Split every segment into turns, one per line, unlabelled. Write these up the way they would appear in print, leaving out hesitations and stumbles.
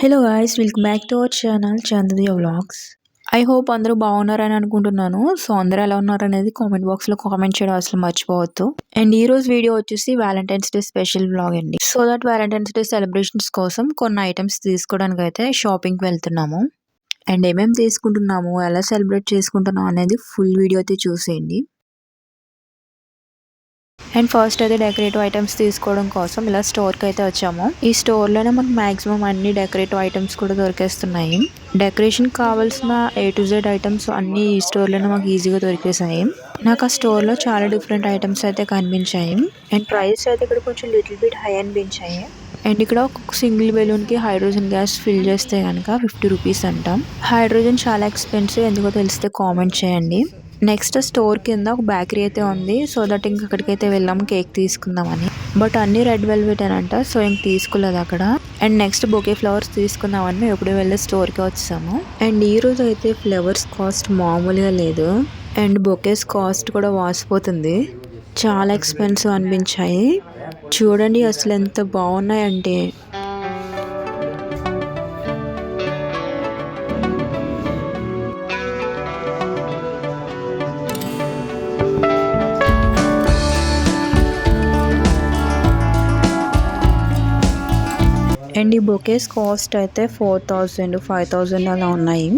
Hello guys, welcome back to our channel చందదియ vlogs. I hope అందరూ బాగున్నారని అనుకుంటున్నాను. సో అందరూ ఎలా ఉన్నారనేది కామెంట్ బాక్స్లో కామెంట్ చేయడం అసలు మర్చిపోవద్దు. అండ్ ఈ రోజు వీడియో వచ్చేసి వ్యాలంటైన్స్ డే స్పెషల్ వ్లాగ్ అండి. So that Valentine's day celebrations కోసం కొన్ని ఐటమ్స్ తీసుకోవడానికి అయితే షాపింగ్కి వెళ్తున్నాము. అండ్ ఏమేమి తీసుకుంటున్నాము, ఎలా సెలబ్రేట్ చేసుకుంటున్నాము అనేది ఫుల్ వీడియో అయితే చూసేయండి. అండ్ ఫస్ట్ అయితే డెకరేటివ్ ఐటమ్స్ తీసుకోవడం కోసం ఇలా స్టోర్కి అయితే వచ్చాము. ఈ స్టోర్లోనే మనకు మాక్సిమం అన్ని డెకరేటివ్ ఐటమ్స్ కూడా దొరికేస్తున్నాయి. డెకరేషన్ కావాల్సిన A to Z ఐటమ్స్ అన్ని ఈ స్టోర్లోనే మాకు ఈజీగా దొరికేసాయి. నాకు ఆ స్టోర్లో చాలా డిఫరెంట్ ఐటమ్స్ అయితే కనిపించాయి. అండ్ ప్రైస్ అయితే ఇక్కడ కొంచెం లిటిల్ బిట్ హై అనిపించాయి. అండ్ ఇక్కడ ఒక సింగిల్ బెలూన్కి హైడ్రోజన్ గ్యాస్ ఫిల్ చేస్తే కనుక 50 రూపీస్ అంటాం. హైడ్రోజన్ చాలా ఎక్స్పెన్సివ్, ఎందుకో తెలిస్తే కామెంట్ చేయండి. నెక్స్ట్ స్టోర్ కింద ఒక బేకరీ అయితే ఉంది. సో దట్ ఇంక అక్కడికైతే వెళ్ళాము కేక్ తీసుకుందామని. బట్ అన్ని రెడ్ వెల్వెట్ అని అంట, సో ఇంక తీసుకోలేదు అక్కడ. అండ్ నెక్స్ట్ బొకే ఫ్లవర్స్ తీసుకుందామని మేము ఎప్పుడు వెళ్ళే స్టోర్కి వచ్చాము. అండ్ ఈ రోజు అయితే ఫ్లవర్స్ కాస్ట్ మామూలుగా లేదు. అండ్ బొకేస్ కాస్ట్ కూడా వాసిపోతుంది. చాలా ఎక్స్పెన్సివ్ అనిపించాయి. చూడండి అసలు ఎంత బాగున్నాయంటే. అండ్ ఈ బొకేస్ కాస్ట్ అయితే 4000, 5000 అలా ఉన్నాయి.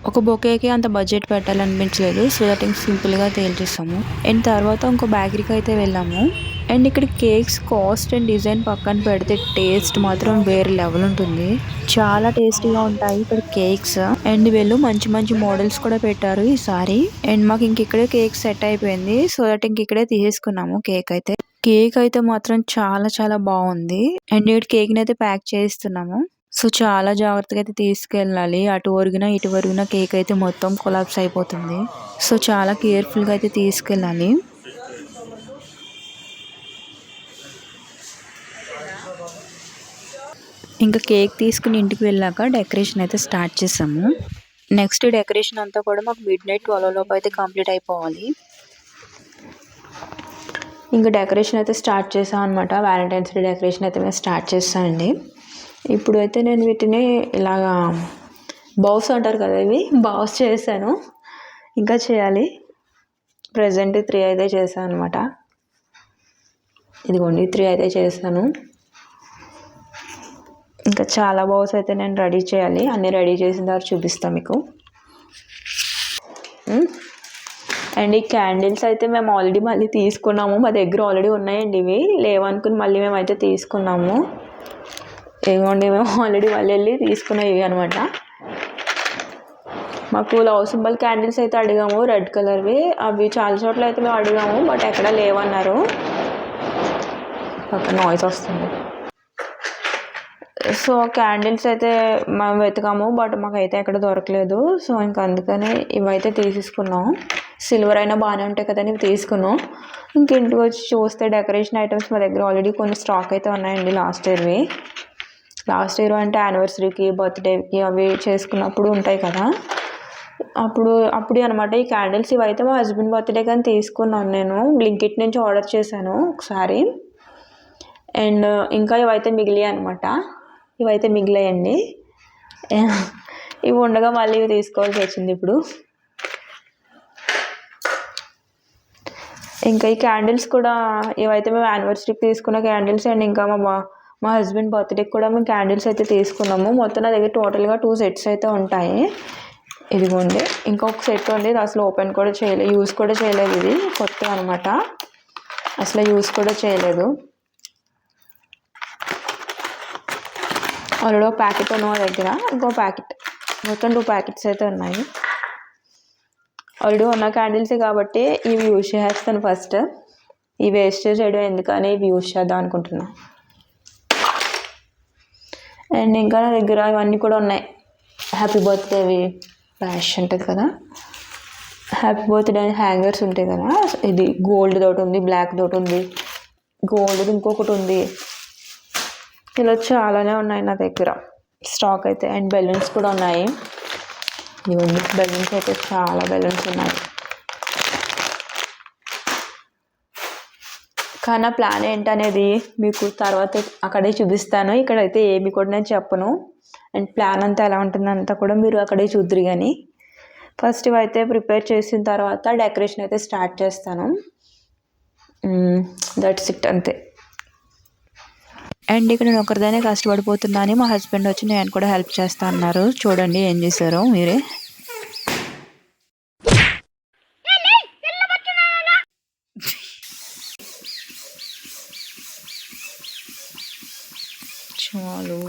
ఒక బొకేకి అంత బడ్జెట్ పెట్టాలనిపించలేదు. సో దట్ ఇంక సింపుల్గా తేల్చేసాము. అండ్ తర్వాత ఇంకో బేకరీకి అయితే వెళ్ళాము. అండ్ ఇక్కడ కేక్స్ కాస్ట్ అండ్ డిజైన్ పక్కన పెడితే టేస్ట్ మాత్రం వేరే లెవెల్ ఉంటుంది. చాలా టేస్టీగా ఉంటాయి ఇక్కడ కేక్స్. అండ్ వీళ్ళు మంచి మంచి మోడల్స్ కూడా పెట్టారు ఈసారి. అండ్ మాకు ఇంక ఇక్కడే కేక్ సెట్ అయిపోయింది. సో దట్ ఇంక ఇక్కడే తీసేసుకున్నాము కేక్ అయితే. కేక్ అయితే మాత్రం చాలా చాలా బాగుంది. అండ్ ఇక్కడ కేక్ ని అయితే ప్యాక్ చేస్తున్నాము. సో చాలా జాగ్రత్తగా అయితే తీసుకెళ్ళాలి. అటు ఒరిగినా ఇటు ఒరిగినా కేక్ అయితే మొత్తం కొలాప్స్ అయిపోతుంది. సో చాలా కేర్ఫుల్ గా అయితే తీసుకెళ్ళాలి. ఇంకా కేక్ తీసుకుని ఇంటికి వెళ్ళాక డెకరేషన్ అయితే స్టార్ట్ చేసాము. నెక్స్ట్ డెకరేషన్ అంతా కూడా మాకు మిడ్నైట్ 12 లోపు అయితే కంప్లీట్ అయిపోవాలి. ఇంకా డెకరేషన్ అయితే స్టార్ట్ చేసాం అనమాట. వ్యాలంటైన్స్ డే డెకరేషన్ అయితే మేము స్టార్ట్ చేస్తానండి. ఇప్పుడు అయితే నేను వీటిని ఇలాగా బౌస్ అంటారు కదా, ఇవి బౌస్ చేశాను. ఇంకా చేయాలి. ప్రజెంట్ 3 అయితే చేశాను అనమాట. ఇదిగోండి 3 అయితే చేశాను. ఇంకా చాలా బౌస్ అయితే నేను రెడీ చేయాలి. అన్నీ రెడీ చేసిన తర్వాత చూపిస్తాను మీకు. అండ్ ఈ క్యాండిల్స్ అయితే మేము ఆల్రెడీ మళ్ళీ తీసుకున్నాము. మా దగ్గర ఆల్రెడీ ఉన్నాయండి, ఇవి లేవనుకుని మళ్ళీ మేమైతే తీసుకున్నాము. ఏమోండి మేము ఆల్రెడీ మళ్ళీ వెళ్ళి తీసుకున్నాయి ఇవి అనమాట. మాకు లవ్ సింబల్ క్యాండిల్స్ అయితే అడిగాము, రెడ్ కలర్వి. అవి చాలా చోట్ల అయితే మేము అడిగాము, బట్ ఎక్కడ లేవన్నారు. ఒక నాయిస్ వస్తుంది. సో క్యాండిల్స్ అయితే మేము వెతకాము, బట్ మాకైతే ఎక్కడ దొరకలేదు. సో ఇంకా అందుకని ఇవైతే తీసేసుకున్నాం. సిల్వర్ అయినా బాగానే ఉంటాయి కదని ఇవి తీసుకున్నాం. ఇంక ఇంటికి వచ్చి చూస్తే డెకరేషన్ ఐటమ్స్ మా దగ్గర ఆల్రెడీ కొన్ని స్టాక్ అయితే ఉన్నాయండి. లాస్ట్ ఇయర్ అంటే యానివర్సరీకి, బర్త్డేకి అవి చేసుకున్నప్పుడు ఉంటాయి కదా, అప్పుడు అనమాట ఈ క్యాండిల్స్. ఇవైతే మా హస్బెండ్ బర్త్డే కానీ తీసుకున్నాను. నేను బ్లింకిట్ నుంచి ఆర్డర్ చేశాను ఒకసారి. అండ్ ఇంకా ఇవైతే మిగిలాయి అనమాట. ఇవైతే మిగిలాయండి. ఇవి ఉండగా మళ్ళీ ఇవి తీసుకోవాల్సి వచ్చింది ఇప్పుడు. ఇంకా ఈ క్యాండిల్స్ కూడా ఇవైతే మేము యానివర్సరీకి తీసుకున్న క్యాండిల్స్. అండ్ ఇంకా మా హస్బెండ్ బర్త్డేకి కూడా మేము క్యాండిల్స్ అయితే తీసుకున్నాము. మొత్తం నా దగ్గర టోటల్గా 2 సెట్స్ అయితే ఉంటాయి. ఇదిగోండి ఇంకొక సెట్ ఉంది. ఇది అసలు ఓపెన్ కూడా చేయలేదు, యూస్ కూడా చేయలేదు. ఇది కొత్త అనమాట, అసలు యూస్ కూడా చేయలేదు. ఆల్రెడీ ఒక ప్యాకెట్ ఉన్న మా దగ్గర, ఇంకో ప్యాకెట్, మొత్తం 2 ప్యాకెట్స్ అయితే ఉన్నాయి. ఆల్రెడీ ఉన్న క్యాండిల్సే కాబట్టి ఇవి యూజ్ చేస్తాను ఫస్ట్. ఇవి వేస్ట్ చేయడం ఎందుకని ఇవి యూజ్ చేద్దాం అనుకుంటున్నా. అండ్ ఇంకా నా దగ్గర ఇవన్నీ కూడా ఉన్నాయి. హ్యాపీ బర్త్డేవి బ్యాష్ ఉంటుంది కదా, హ్యాపీ బర్త్డే అని హ్యాంగర్స్ ఉంటాయి కదా. ఇది గోల్డ్ తోటి ఉంది, బ్లాక్ తోటి ఉంది, గోల్డ్ ఇంకొకటి ఉంది. ఇలా చాలానే ఉన్నాయి నా దగ్గర స్టాక్ అయితే. అండ్ బెలూన్స్ కూడా ఉన్నాయి. ఇవన్నీ బెలూన్స్ అయితే చాలా బెలూన్స్ ఉన్నాయి. కానీ నా ప్లాన్ ఏంటనేది మీకు తర్వాత అక్కడే చూపిస్తాను. ఇక్కడైతే ఏమి కూడా నేను చెప్పను. అండ్ ప్లాన్ అంతా ఎలా ఉంటుందంతా కూడా మీరు అక్కడే చూద్దరు. కానీ ఫస్ట్ ఇవైతే ప్రిపేర్ చేసిన తర్వాత డెకరేషన్ అయితే స్టార్ట్ చేస్తాను. దట్స్ ఇట్, అంతే. అండ్ ఇక్కడ నేను ఒకరిదైనా కష్టపడిపోతున్నాను, మా హస్బెండ్ వచ్చి నేను కూడా హెల్ప్ చేస్తా అన్నారు. చూడండి ఏం చేశారో మీరే. చాలు,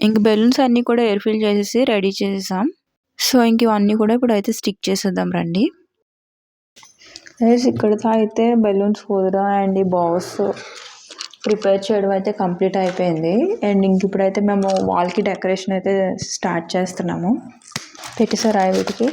ఇంక బెలూన్స్ అన్నీ కూడా ఎయిర్ ఫిల్ చేసేసి రెడీ చేసేసాం. సో ఇంక ఇవన్నీ కూడా ఇప్పుడు అయితే స్టిక్ చేసేద్దాం రండి. ఇక్కడతో అయితే బెలూన్స్ కుదరా అండ్ ఈ బాక్స్ ప్రిపేర్ చేయడం అయితే కంప్లీట్ అయిపోయింది. అండ్ ఇంక ఇప్పుడైతే మేము వాల్కి డెకరేషన్ అయితే స్టార్ట్ చేస్తున్నాము. పెట్టేసారా వీటికి?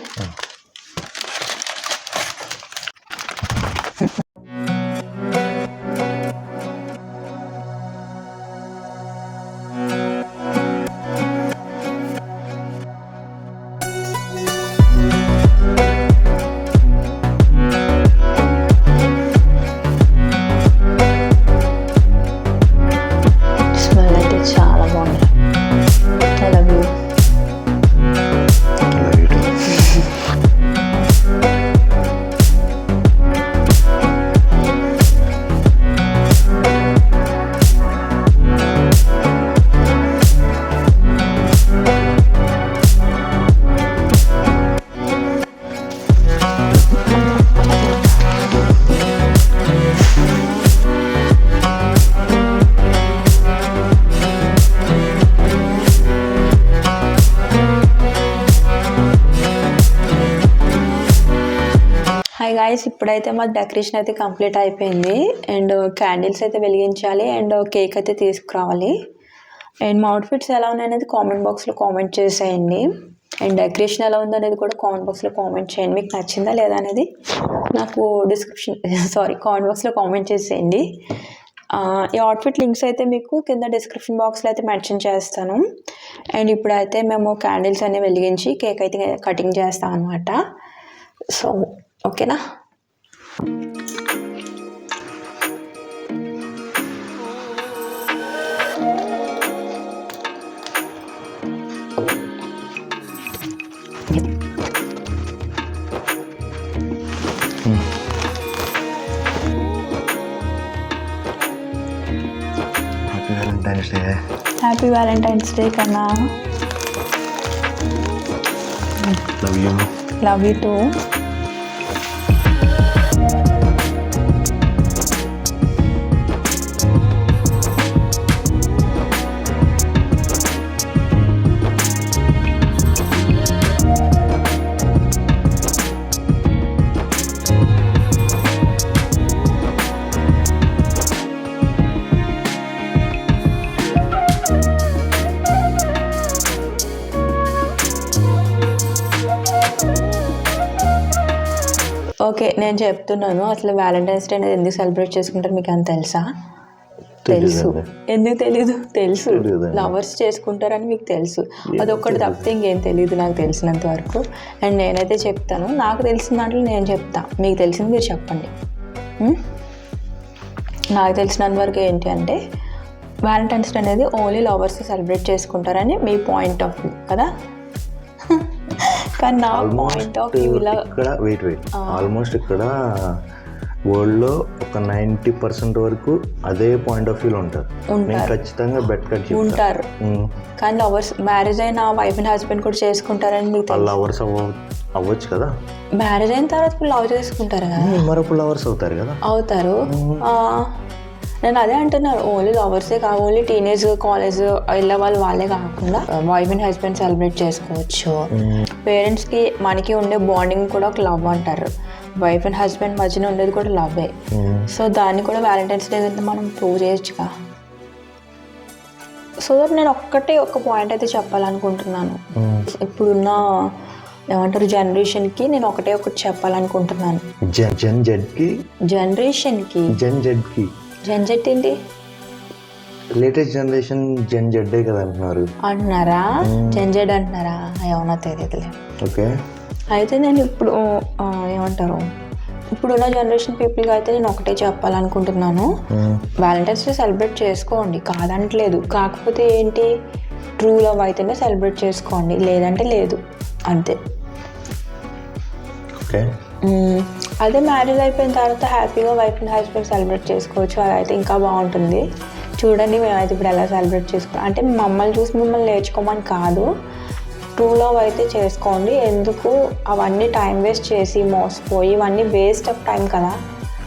హాయ్ గాయ్స్, ఇప్పుడైతే మా డెకరేషన్ అయితే కంప్లీట్ అయిపోయింది. అండ్ క్యాండిల్స్ అయితే వెలిగించాలి అండ్ కేక్ అయితే తీసుకురావాలి. అండ్ మా అవుట్ఫిట్స్ ఎలా ఉన్నాయనేది కామెంట్ బాక్స్లో కామెంట్ చేసేయండి. అండ్ డెకరేషన్ ఎలా ఉందనేది కూడా కామెంట్ బాక్స్లో కామెంట్ చేయండి. మీకు నచ్చిందా లేదా అనేది నాకు కామెంట్ బాక్స్లో కామెంట్ చేసేయండి. ఈ అవుట్ఫిట్ లింక్స్ అయితే మీకు కింద డిస్క్రిప్షన్ బాక్స్లో అయితే మెన్షన్ చేస్తాను. అండ్ ఇప్పుడైతే మేము క్యాండిల్స్ అన్నీ వెలిగించి కేక్ అయితే కటింగ్ చేస్తాం అనమాట. సో ఓకేనా? హ్యాపీ వ్యాలంటైన్స్ డే కన్నా. Love you two. ఓకే, నేను చెప్తున్నాను. అసలు వ్యాలంటైన్స్ డే అనేది ఎందుకు సెలబ్రేట్ చేసుకుంటారు మీకు అంత తెలుసా? తెలుసు. ఎందుకు తెలీదు? తెలుసు, లవర్స్ చేసుకుంటారని మీకు తెలుసు. అదొక్కటి తప్పితే ఇంకేం తెలియదు నాకు తెలిసినంత వరకు. అండ్ నేనైతే చెప్తాను, నాకు తెలిసిన దాంట్లో నేను చెప్తా, మీకు తెలిసింది మీరు చెప్పండి. నాకు తెలిసినంత వరకు ఏంటి అంటే వ్యాలంటైన్స్ డే అనేది ఓన్లీ లవర్స్ సెలబ్రేట్ చేసుకుంటారని మీ పాయింట్ ఆఫ్ వ్యూ కదా. కానీ నా పాయింట్ ఆఫ్ వ్యూలో
ఇక్కడ ఆల్మోస్ట్ ఇక్కడ వరల్డ్లో ఒక 90% వరకు అదే పాయింట్ ఆఫ్ వ్యూలో ఉంటారు. ఖచ్చితంగా బెట్ కట్
ఉంటారు. కానీ లవర్స్ మ్యారేజ్ అయిన వైఫ్ అండ్ హస్బెండ్ కూడా చేసుకుంటారని మీకు
లవర్స్ అవ్వచ్చు కదా.
మ్యారేజ్ అయిన తర్వాత ఇప్పుడు లవ్ చేసుకుంటారు కదా,
మరి ఇప్పుడు లవర్స్ అవుతారు కదా.
అవుతారు. నేను అదే అంటున్నాను, ఓన్లీ లవర్సే కాదు, ఓన్లీ టీనేజ్ కాలేజ్ వెళ్ళే వాళ్ళే కాకుండా వైఫ్ అండ్ హస్బెండ్ సెలబ్రేట్ చేసుకోవచ్చు. పేరెంట్స్కి మనకి ఉండే బాండింగ్ కూడా ఒక లవ్ అంటారు. వైఫ్ అండ్ హస్బెండ్ మధ్యన ఉండేది కూడా లవ్వే. సో దాన్ని కూడా వ్యాలంటైన్స్ డే కింద మనం ప్రూవ్ చేయొచ్చుగా. సో నేను ఒక పాయింట్ అయితే చెప్పాలనుకుంటున్నాను. ఇప్పుడున్న ఏమంటారు జనరేషన్కి నేను ఒకటి చెప్పాలనుకుంటున్నాను. జెన్ జెడ్ ఏంటి?
లేటెస్ట్ జనరేషన్ జెన్ జెడ్ కదా
అంటున్నారా? జెన్ జెడ్ అంటున్నారా? ఏమన్నా తెలియదులే.
ఓకే,
అయితే నేను ఇప్పుడు ఏమంటారు ఇప్పుడున్న జనరేషన్ పీపుల్కి అయితే నేను ఒకటే చెప్పాలనుకుంటున్నాను, వ్యాలంటైన్స్ డే సెలబ్రేట్ చేసుకోండి, కాదంటలేదు. కాకపోతే ఏంటి, ట్రూ లవ్ అయితేనే సెలబ్రేట్ చేసుకోండి, లేదంటే లేదు, అంతే.
ఓకే,
అదే మ్యారేజ్ అయిపోయిన తర్వాత హ్యాపీగా వైఫ్ అండ్ హస్బెండ్ సెలబ్రేట్ చేసుకోవచ్చు, అదైతే ఇంకా బాగుంటుంది. చూడండి మేమైతే ఇప్పుడు ఎలా సెలబ్రేట్ చేసుకోవాలి అంటే మమ్మల్ని చూసి మిమ్మల్ని నేర్చుకోమని కాదు, ట్రూ లవ్ అయితే చేసుకోండి. ఎందుకు అవన్నీ టైం వేస్ట్ చేసి మోసపోయి ఇవన్నీ వేస్ట్ ఆఫ్ టైం కదా,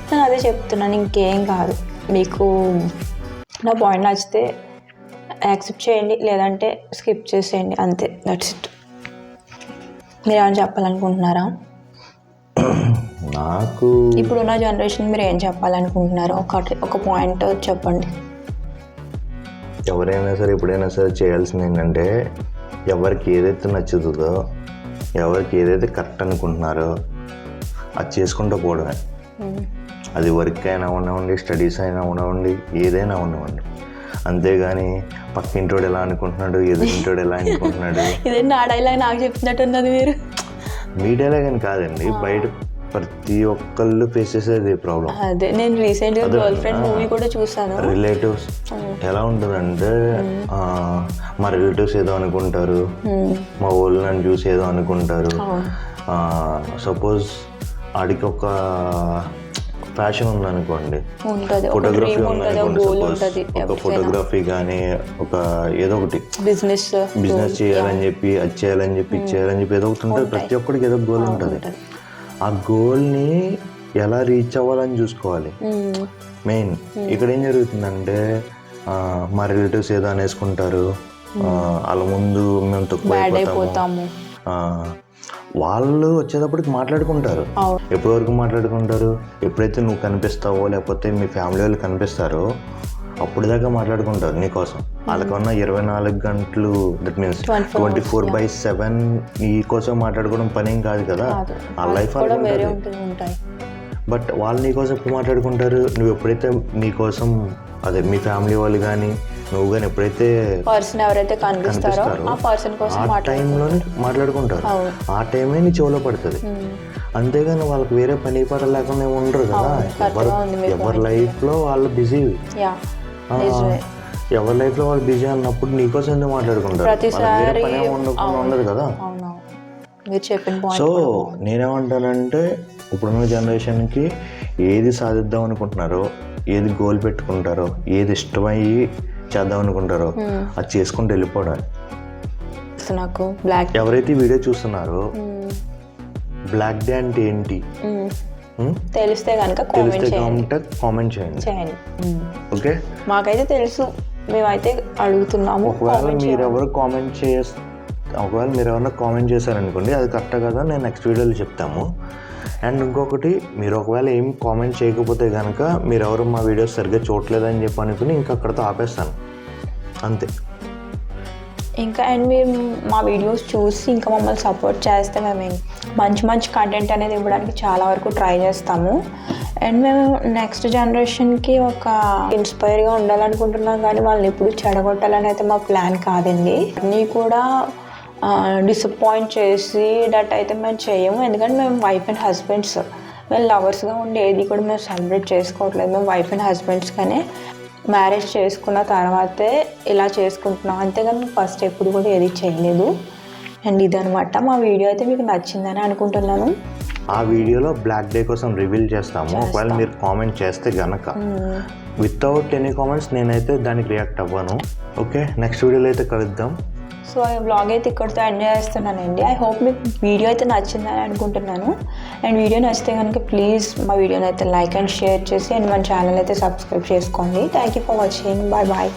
నేను అదే చెప్తున్నాను, ఇంకేం కాదు. మీకు నా పాయింట్ నచ్చితే యాక్సెప్ట్ చేయండి, లేదంటే స్కిప్ చేసేయండి, అంతే, దట్స్ ఇట్. మీరు ఏమైనా చెప్పాలనుకుంటున్నారా?
నాకు
ఇప్పుడున్న జనరేషన్ మీరు ఏం చెప్పాలనుకుంటున్నారో ఒక పాయింట్ చెప్పండి.
ఎవరైనా సరే ఎప్పుడైనా సరే చేయాల్సింది ఏంటంటే, ఎవరికి ఏదైతే నచ్చుతుందో, ఎవరికి ఏదైతే కరెక్ట్ అనుకుంటున్నారో అది చేసుకుంటూ పోవడమే. అది వర్క్ అయినా ఉండవండి, స్టడీస్ అయినా ఉండవండి, ఏదైనా ఉండవండి. అంతేగాని పక్కింటోడు ఎలా అనుకుంటున్నాడు, ఎదురింటోడు ఎలా అనుకుంటున్నాడు,
ఇదే నా డైలాగ్ నాకు చెప్తున్నట్టున్నది మీరు.
మీ డైలాగ్ అని కాదండి, బయట ప్రతి ఒక్కళ్ళు ఫేస్ చేసేది ప్రాబ్లం.
అదే నేను రీసెంట్గా గర్ల్ ఫ్రెండ్ మూవీ కూడా చూసాను.
రిలేటివ్స్ ఎలా ఉంటుందంటే, మా రిలేటివ్స్ ఏదో అనుకుంటారు, మా వాళ్ళు నన్ను చూసి ఏదో అనుకుంటారు. సపోజ్ ఆడికి ఒక ఫ్యాషన్ ఉందనుకోండి, ఫోటోగ్రఫీ ఉందనుకోండి, సపోజ్ ఒక ఫోటోగ్రఫీ కానీ ఒక ఏదో ఒకటి బిజినెస్ చేయాలని చెప్పి, అది చేయాలని చెప్పి, ఇది చేయాలని చెప్పి ఏదో ఒకటి ఉంటుంది. ప్రతి ఒక్కడికి ఏదో గోల్ ఉంటుంది. ఆ గోల్ని ఎలా రీచ్ అవ్వాలని చూసుకోవాలి మెయిన్. ఇక్కడ ఏం జరుగుతుందంటే, మా రిలేటివ్స్ ఏదో అనేసుకుంటారు, వాళ్ళ ముందు మేము తక్కువ అయిపోతాము. వాళ్ళు వచ్చేటప్పటికి మాట్లాడుకుంటారు. ఎప్పటి వరకు మాట్లాడుకుంటారు, ఎప్పుడైతే నువ్వు కనిపిస్తావో లేకపోతే మీ ఫ్యామిలీ వాళ్ళు కనిపిస్తారో అప్పుడు దాకా మాట్లాడుకుంటారు నీకోసం. వాళ్ళకన్నా 24 గంటలు, దట్ మీన్స్ 24/7 నీ కోసం మాట్లాడుకోవడం పనేం కాదు కదా, ఆ లైఫ్ అలా ఉంటుంది. బట్ వాళ్ళు నీకోసం ఎప్పుడు మాట్లాడుకుంటారు, నువ్వు ఎప్పుడైతే నీకోసం, అదే మీ ఫ్యామిలీ వాళ్ళు కానీ నువ్వు కానీ ఎప్పుడైతే
పర్సన్ ఎవరైతే కనిపిస్తారో ఆ
టైంలోనే మాట్లాడుకుంటారు. ఆ టైమే నీ చెవులో పడుతుంది. అంతేగాని వాళ్ళకి వేరే పని పాట లేకుండా ఉండరు కదా. ఎవరి లైఫ్లో వాళ్ళు బిజీ, ఎవరి లైఫ్లో వాళ్ళు బిజీ అన్నప్పుడు నీకోసం ఎందుకు మాట్లాడుకుంటారు, వేరే పని ఉండదు కదా. సో నేనేమంటానంటే, ఇప్పుడున్న జనరేషన్కి ఏది సాధిద్దాం అనుకుంటున్నారో, ఏది గోల్ పెట్టుకుంటారో, ఏది ఇష్టమయ్యి చేద్దాం అనుకుంటారో అది చేసుకుంటూ వెళ్ళిపోవడం. ఎవరైతే వీడియో చూస్తున్నారో బ్లాక్ డే అంటే ఏంటి
తెలిస్తే కనుక
కామెంట్ చేయండి. ఓకే,
మాకైతే తెలుసు, మేమైతే అడుగుతున్నాము.
ఒకవేళ మీరు ఎవరైనా కామెంట్ చేశారనుకోండి, అది కరెక్ట్ కదా, నేను నెక్స్ట్ వీడియోలో చెప్తాము. అండ్ ఇంకొకటి, మీరు ఒకవేళ ఏం కామెంట్ చేయకపోతే కనుక మీరు ఎవరు మా వీడియోస్ సరిగ్గా చూడలేదని చెప్పి అనుకుని ఇంకా అక్కడితో ఆపేస్తాను, అంతే.
ఇంకా అండ్ మీరు మా వీడియోస్ చూసి ఇంకా మమ్మల్ని సపోర్ట్ చేస్తే మేము మంచి కంటెంట్ అనేది ఇవ్వడానికి చాలా వరకు ట్రై చేస్తాము. అండ్ మేము నెక్స్ట్ జనరేషన్కి ఒక ఇన్స్పైర్గా ఉండాలనుకుంటున్నాం, కానీ వాళ్ళని ఎప్పుడు చెడగొట్టాలని అయితే మా ప్లాన్ కాదండి. అన్నీ కూడా డిసప్పాయింట్ చేసి దట్ అయితే మేము చేయము. ఎందుకంటే మేము వైఫ్ అండ్ హస్బెండ్స్, మేము లవర్స్గా ఉండి ఏది కూడా మేము సెలబ్రేట్ చేసుకోవట్లేదు. మేము వైఫ్ అండ్ హస్బెండ్స్ కానీ మ్యారేజ్ చేసుకున్న తర్వాతే ఇలా చేసుకుంటున్నాం, అంతేగాని ఫస్ట్ ఎప్పుడు కూడా ఏది చేయలేదు. అండ్ ఇదనమాట మా వీడియో. అయితే మీకు నచ్చిందని అనుకుంటున్నాను.
ఆ వీడియోలో బ్లాక్ డే కోసం రివీల్ చేస్తాము. ఒకవేళ మీరు కామెంట్ చేస్తే గనక, వితౌట్ ఎనీ కామెంట్స్ నేనైతే దానికి రియాక్ట్ అవ్వను. ఓకే, నెక్స్ట్ వీడియోలో అయితే కలుద్దాం.
సో ఈ బ్లాగ్ అయితే ఇక్కడితో ఎంజాయ్ చేస్తున్నానండి. ఐ హోప్ మీకు వీడియో అయితే నచ్చిందని అనుకుంటున్నాను. అండ్ వీడియో నచ్చితే కనుక ప్లీజ్ మా వీడియోని అయితే లైక్ అండ్ షేర్ చేసి అండ్ మన ఛానల్ అయితే సబ్స్క్రైబ్ చేసుకోండి. Thank you for watching. Bye bye.